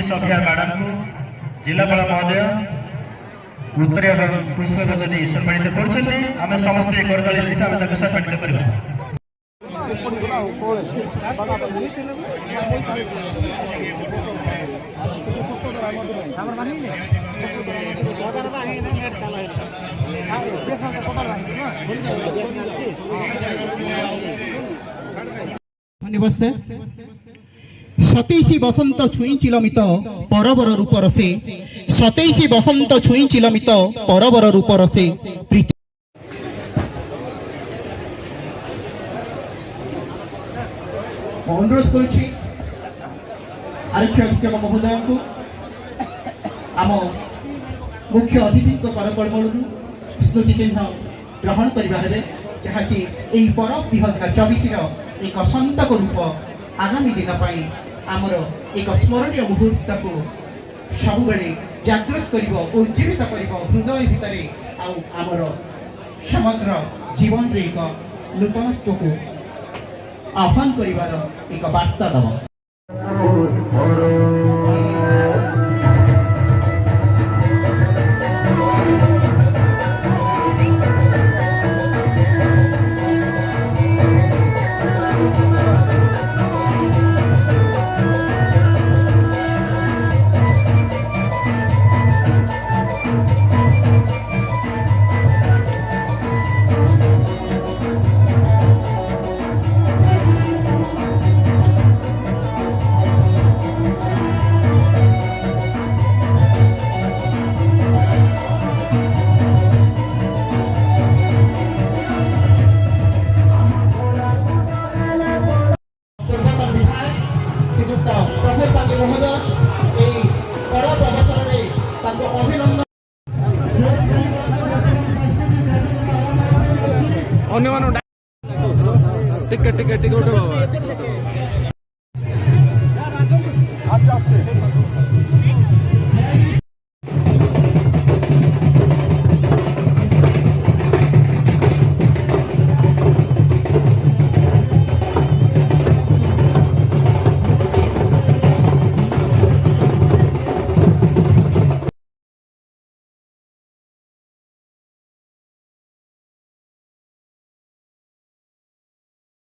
IPS officer madam को जिलापाल महोदय उत्तरीय पुष्पगुच्छ देई सम्मानित करछन्ते। आमे समस्त करताली सहित आमे ताको सम्मानित करबा। धन्यवाद सर। सतैशी बसंत छुई चिलमित परबर रूप रसे, सतैशी बसंत छुई चिलमित परबर रूप रसे प्रीति अनुरोध करुछि आरक्षी अधीक्षक महोदय को आम मुख्य अतिथि करकर्मलू स्मृति चिन्ह ग्रहण करने जहाँकि यही परब 2024 एक संतक रूप आगामी दिन आमर एक स्मरणीय मुहूर्त को सब जागृत कर उज्जीवित कर हृदय भितर आमर समग्र जीवन रे एक नूतनत्व को आह्वान करिवार एक वार्ता दब। Ticket ticket ticket